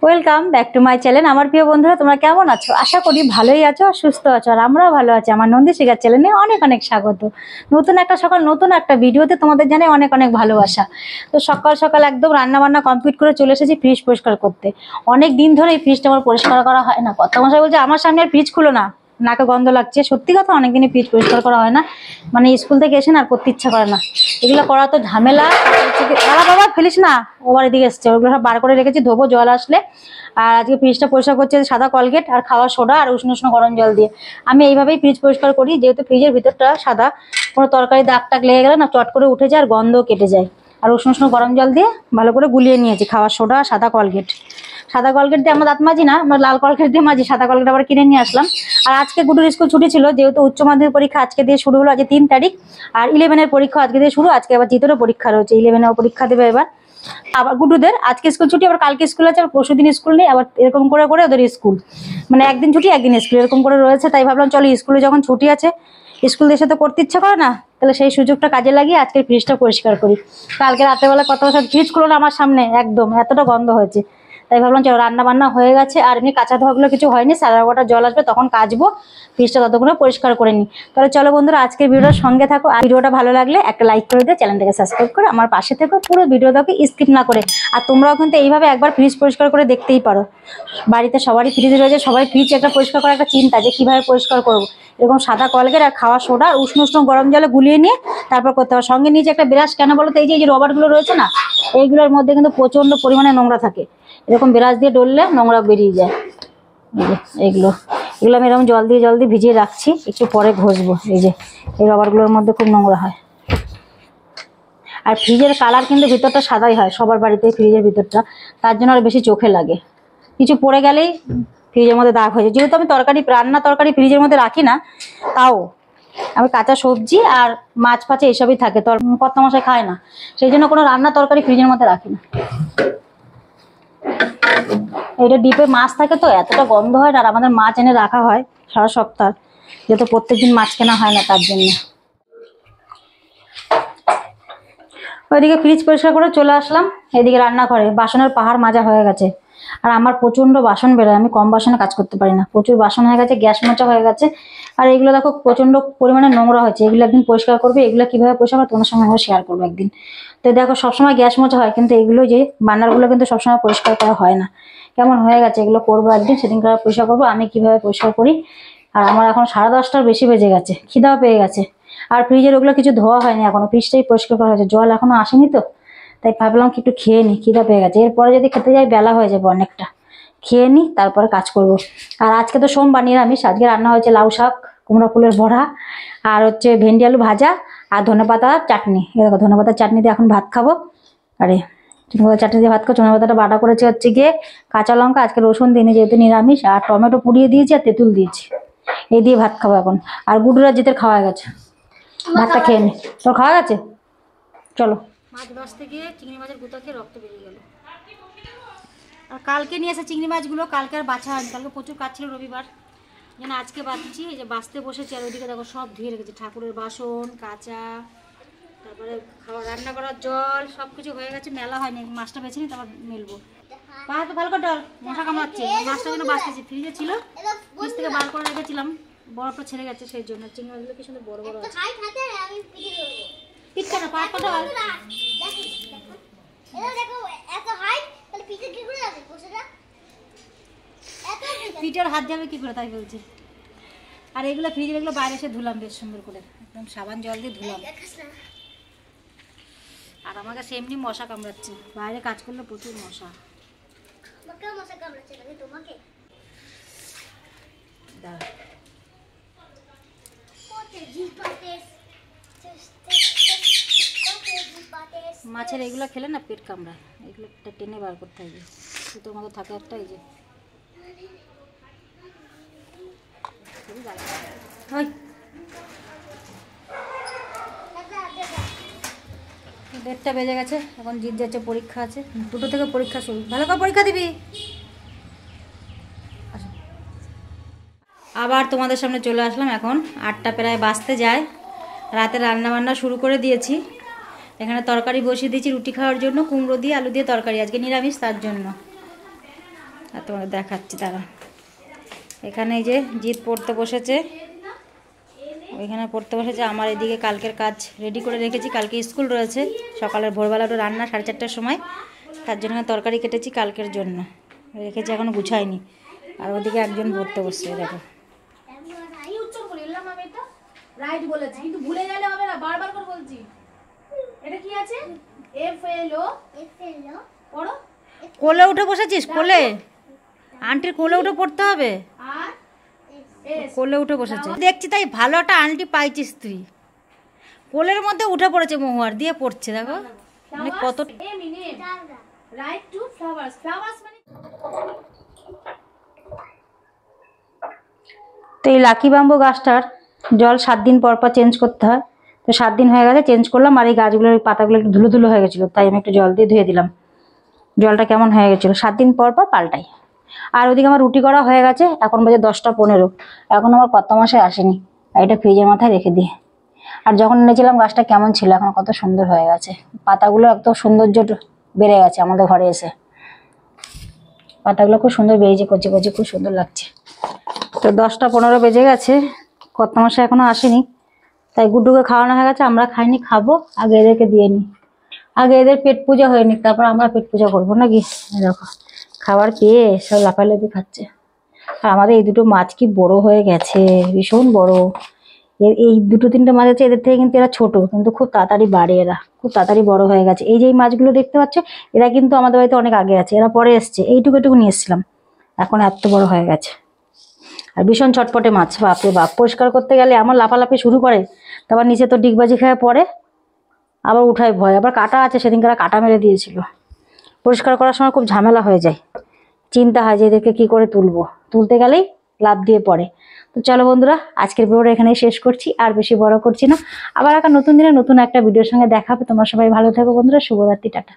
Welcome back to my channel. আমার প্রিয় বন্ধুরা, তোমরা কেমন আছো? আশা করি ভালোই আছো আর সুস্থ আছো, আর আমরাও ভালো আছি। আমার নন্দী শিখার চ্যানেলে অনেক অনেক স্বাগত। নতুন একটা সকাল, নতুন একটা ভিডিওতে তোমাদের জানাই অনেক অনেক ভালোবাসা। তো সকাল সকাল একদম রান্না বান্না কমপ্লিট করে চলে এসেছি ফ্রিজ পরিষ্কার করতে। অনেক দিন ধরে এই ফ্রিজটা আমার পরিষ্কার করা হয় না। কত মশাই বলছে আমার সামনে আর ফ্রিজ খুলো না, নাকে গন্ধ লাগছে। সত্যি কথা, অনেকদিনই ফ্রিজ পরিষ্কার করা হয় না, মানে স্কুল থেকে এসে না আর করতে ইচ্ছা করে না। এগুলো করা তো ঝামেলা। দাঁড়া বাবা, ফেলিস না, ওবার এদিকে এসছে। ওগুলো সব বার করে রেখেছি, ধোবো জল আসলে। আর আজকে ফ্রিজটা পরিষ্কার করছে সাদা কলগেট আর খাওয়ার সোডা আর উষ্ণ উষ্ণ গরম জল দিয়ে। আমি এইভাবেই ফ্রিজ পরিষ্কার করি, যেহেতু ফ্রিজের ভিতরটা সাদা। কোনো তরকারি দাগ টাগ লেগে গেলে না চট করে উঠে যায় আর গন্ধ কেটে যায়। আর উষ্ণ উষ্ণ গরম জল দিয়ে ভালো করে গুলিয়ে নিয়েছি খাওয়ার সোডা আর সাদা কলগেট। সাদা কলগেট দিয়ে আমরা দাঁত মাজি না, আমরা লাল কলগেট দিয়ে মাজি। সাদা কলগেট আবার কিনে নিয়ে আসলাম। আর আজকে গুডুর স্কুল ছুটি ছিল, যেহেতু উচ্চ মাধ্যমিক পরীক্ষা আজকে দিয়ে শুরু হলো। আজকে 3 তারিখ। আর 11-এর পরীক্ষা আজকে দিয়ে শুরু। আজকে আবার জিতেরও পরীক্ষা রয়েছে, 11-এও পরীক্ষা দেবে এবার। আবার গুডুদের আজকে স্কুল ছুটি, আবার কালকে স্কুল আছে, আবার পরশুদিন স্কুল নেই, আবার এরকম করে করে ওদের স্কুল, মানে একদিন ছুটি একদিন স্কুল এরকম করে রয়েছে। তাই ভাবলাম চলো স্কুলে যখন ছুটি আছে, স্কুল এসে তো করতে ইচ্ছা করে না, তাহলে সেই সুযোগটা কাজে লাগিয়ে আজকে ফ্রিজটা পরিষ্কার করি। কালকে রাতেবেলা কত বছর ফ্রিজ খুলো না আমার সামনে, একদম এতটা গন্ধ হয়েছে। তাই ভাবলাম চলো, রান্না বান্না হয়ে গেছে আর এমনি কাঁচা ধোয়াগুলো কিছু হয়নি, 11:30 জল আসবে তখন কাচবো। ফ্রিজটা ততক্ষণে পরিষ্কার করে নিই। তাহলে চলো বন্ধুরা, আজকের ভিডিওর সঙ্গে থাকো। আর ভিডিওটা ভালো লাগলে একটা লাইক করে দিয়ে চ্যানেলটাকে সাবস্ক্রাইব করে আমার পাশে থেকো, পুরো ভিডিওটাকে স্কিপ না করে। আর তোমরাও কিন্তু এইভাবে একবার ফ্রিজ পরিষ্কার করে দেখতেই পারো। বাড়িতে সবারই ফ্রিজ রয়েছে, সবাই ফ্রিজ একটা পরিষ্কার করার একটা চিন্তা যে কিভাবে পরিষ্কার করবো। এরকম সাদা কলগেট আর খাওয়া সোডা আর উষ্ণ উষ্ণ গরম জলে গুলিয়ে নিয়ে তারপর করতে হবে। সঙ্গে নিয়েছে একটা ব্রাশ। কেন বলো তো? এই যে রবারগুলো রয়েছে না, এইগুলোর মধ্যে কিন্তু প্রচন্ড পরিমাণে নোংরা থাকে। এরকম ব্রাশ দিয়ে ডললে নোংরা বেরিয়ে যায়। এই যে এগুলো এগুলো আমি এরকম জল দিয়ে ভিজিয়ে রাখছি, একটু পরে ঘষবো। এই যে এই রবারগুলোর মধ্যে খুব নোংরা হয়। আর ফ্রিজের কালার কিন্তু ভিতরটা সাদাই হয় সবার বাড়িতে, ফ্রিজের ভিতরটা, তার জন্য আর বেশি চোখে লাগে। কিছু পড়ে গেলেই ফ্রিজের মধ্যে দাগ হয়ে যায়। যেহেতু আমি রান্না তরকারি ফ্রিজের মধ্যে রাখি না, তাও আমি কাঁচা সবজি আর মাছ ফাছে এসবই থাকে, কত মশাই খায় না, সেই জন্য কোনো রান্না তরকারি ফ্রিজের মধ্যে রাখি না। এটা ডিপে মাছ থাকে তো এতটা গন্ধ হয়। আর আমাদের মাছ এনে রাখা হয় সারা সপ্তাহ, যেহেতু প্রত্যেকদিন মাছ কেনা হয় না, তার জন্য। ওইদিকে ফ্রিজ পরিষ্কার করে চলে আসলাম, এদিকে রান্নাঘরে বাসনের পাহাড় মাজা হয়ে গেছে। আর আমার প্রচন্ড বাসন বেরোয়, আমি কম বাসনে কাজ করতে পারি না, প্রচুর বাসন হয়ে গেছে, গ্যাস মোচা হয়ে গেছে। আর এগুলো দেখো প্রচন্ড পরিমাণে নোংরা হয়েছে, এগুলো একদিন পরিষ্কার করবে। এগুলো কিভাবে পরিষ্কার করবে তোমার সঙ্গে আমরা শেয়ার করবো একদিন। তো দেখো সবসময় গ্যাস মোচা হয়, কিন্তু এগুলো যে বান্নারগুলো কিন্তু সবসময় পরিষ্কার করা হয় না, কেমন হয়ে গেছে। এগুলো করবো একদিন, সেদিন করে পরিষ্কার করবো আমি কিভাবে পরিষ্কার করি। আর আমার এখন 10:30টার বেশি বেজে গেছে, খিদাও পেয়ে গেছে। আর ফ্রিজের ওগুলো কিছু ধোয়া হয়নি এখনো, ফ্রিজটাই পরিষ্কার করা হয়েছে, জল এখনো আসেনি তো। তাই ভাবলাম কি একটু খেয়ে নিই, খিদা পেয়ে গেছে। এরপরে যদি খেতে যাই বেলা হয়ে যাবে অনেকটা, খেয়ে নিই তারপরে কাজ করব। আর আজকে তো সোমবার, নিরামিষ। আজকে রান্না হয়েছে লাউ শাক, কুমড়া ফুলের বড়া, আর হচ্ছে ভেন্ডি আলু ভাজা, আর ধনেপাতা চাটনি। এই দেখো ধনেপাতার চাটনি দিয়ে এখন ভাত খাবো। আরে ধনেপাতা চাটনি দিয়ে ভাত খাবো। ধনেপাতাটা বাটা করেছে হচ্ছে গিয়ে কাঁচা লঙ্কা, আজকে রসুন দিইনি যেহেতু নিরামিষ, আর টমেটো পুড়িয়ে দিয়েছি আর তেঁতুল দিয়েছি, এই দিয়ে ভাত খাবো এখন। আর গুডুরা জিতের খাওয়া গেছে, ভাতটা খেয়ে নি। তোর খাওয়া গেছে? চলো। মাছ ভাজতে গিয়ে চিংড়ি মাছের গুঁতো খেয়ে রক্ত বেরিয়ে গেল। আর কালকে নিয়ে এসে চিংড়ি মাছগুলো কালকে আর বাছা হয়নি, কালকে প্রচুর কাজ ছিল রবিবার, যেন আজকে বাছছি। এই যে বাছতে বসেছি, আর ওইদিকে দেখো সব ধুয়ে রেখেছি, ঠাকুরের বাসন কাঁচা, তারপরে খাওয়া রান্না করার জল সব কিছু হয়ে গেছে। মেলা হয়নি, মাছটা বেছে নি তারপর মেলবো। পাহাড় তো ভালো করে ডল, মশা কামড়াচ্ছে। মাছটা যেন বাঁচতেছি, ফ্রিজে ছিল, ফ্রিজ থেকে বার করে রেখেছিলাম, বরফটা ছেড়ে গেছে সেই জন্য। চিংড়ি মাছগুলো কি সুন্দর বড় বড় আছে। পিঠটা না পাহাড়টা ডল। পিঠের হাত যাবে কি করে তাই বলছে। আর এগুলো ফ্রিজে, এগুলো বাইরে এসে ধুলাম বেশ সুন্দর করে, একদম সাবান জল দিয়ে ধুলাম। আর আমাকে সেমনি মশা কামড়াচ্ছে, বাইরে কাজ করলে প্রচুর মশা। মাছের এগুলো খেলে না পেট কামড়ায়, এগুলো টেনে বার করতে হবে। সুতোর মতো থাকে একটা, এই যে 1:30 বেজে গেছে, এখন জিত যাচ্ছে, পরীক্ষা আছে, 2টো থেকে পরীক্ষা শুরু। ভালো করে পরীক্ষা দিবি। আবার তোমাদের সামনে চলে আসলাম, এখন 8টা প্রায় বাজতে যায়। রাতে রান্না বান্না শুরু করে দিয়েছি। এখানে তরকারি বসিয়ে দিয়েছি রুটি খাওয়ার জন্য, কুমড়ো দিয়ে আলু দিয়ে তরকারি, আজকে নিরামিষ তার জন্য। আর তোমাদের দেখাচ্ছি তারা। এখানে এই যে জিৎ পড়তে বসেছে, ওইখানে পড়তে বসেছে। আমার এদিকে কালকের কাজ রেডি করে রেখেছি, কালকে স্কুল রয়েছে। সকালের ভোরবেলা ওটা রান্না 4:30টার সময়, তার জন্য তরকারি কেটেছি কালকের জন্য, রেখেছি, এখনও গুছাইনি। আর ওদিকে একজন পড়তে বসছে, দেখো। রাইট বলেছি কিন্তু ভুলে গেলে হবে না, বারবার করে বলছি। এটা কি আছে? এফ এল ও পড়ো। কোলে উঠে বসেছিস? কোলে আন্টির কোলে উঠে পড়তে হবে। আর কোলে উঠে বসেছে দেখছি, তাই ভালো একটা আন্টি পাইছিস তুই। কোলের মধ্যে উঠে পড়েছে মহুয়ার, দিয়ে পড়ছে, দেখো মানে কত। Right two flowers. ফ্লাওয়ার্স মানে তো এই লাকি বাম্বু গাছটার জল 7 দিন পর পর চেঞ্জ করতে হয়। তো 7 দিন হয়ে গেছে চেঞ্জ করলাম। আর এই গাছগুলোর পাতাগুলো একটু ধুলো ধুলো হয়ে গেছিলো, তাই আমি একটু জল দিয়ে ধুয়ে দিলাম। জলটা কেমন হয়ে গেছিলো, 7 দিন পর পর পাল্টাই। আর ওদিকে আমার রুটি করা হয়ে গেছে, এখন বাজে 10টা 15। এখন আমার কত মাসে আসেনি, আর এটা ফ্রিজের মাথায় রেখে দিই। আর যখন এনেছিলাম গাছটা কেমন ছিল, এখন কত সুন্দর হয়ে গেছে। পাতাগুলো একদম সৌন্দর্য বেড়ে গেছে আমাদের ঘরে এসে। পাতাগুলো খুব সুন্দর বেরিয়েছে, কচি কচি, খুব সুন্দর লাগছে। তো 10টা 15 বেজে গেছে, কত মাসে এখনো আসেনি। তাই গুড্ডুকে খাওয়ানো হয়ে গেছে, আমরা খাইনি, খাবো। আগে এদেরকে দিয়ে নিই, আগে এদের পেট পূজা হয়নি, তারপর আমরা পেট পূজা করবো নাকি। দেখো খাবার পেয়ে সব লাফালাফি খাচ্ছে। আর আমাদের এই দুটো মাছ কি বড় হয়ে গেছে, ভীষণ বড়। এই 2-3টে মাছ আছে, এদের থেকে কিন্তু এরা ছোট, কিন্তু খুব তাড়াতাড়ি বাড়ে, এরা খুব তাড়াতাড়ি বড় হয়ে গেছে। এই যে এই মাছগুলো দেখতে পাচ্ছ, এরা কিন্তু আমাদের বাড়িতে অনেক আগে আছে, এরা পরে এসছে। এইটুকু নিয়ে এসেছিলাম, এখন এত বড় হয়ে গেছে। আর ভীষণ চটপটে মাছ, বাপরে বাপ। পরিষ্কার করতে গেলে আমার লাফালাফি শুরু করে, তারপর নিচে তো ডিগবাজি খেয়ে পড়ে, আবার উঠায় ভয়। আবার কাটা আছে, সেদিনকার কাটা মেরে দিয়েছিল। পরিষ্কার করার সময় খুব ঝামেলা হয়ে যায়, চিন্তা হয় যে এদেরকে কি করে তুলবো, তুলতে গেলেই লাফ দিয়ে পড়ে। তো চলো বন্ধুরা, আজকের ভিডিওটা এখানেই শেষ করছি, আর বেশি বড় করছি না। আবার একটা নতুন দিনে নতুন একটা ভিডিওর সঙ্গে দেখা হবে। তোমরা সবাই ভালো থেকো বন্ধুরা, শুভরাত্রি, টাটা।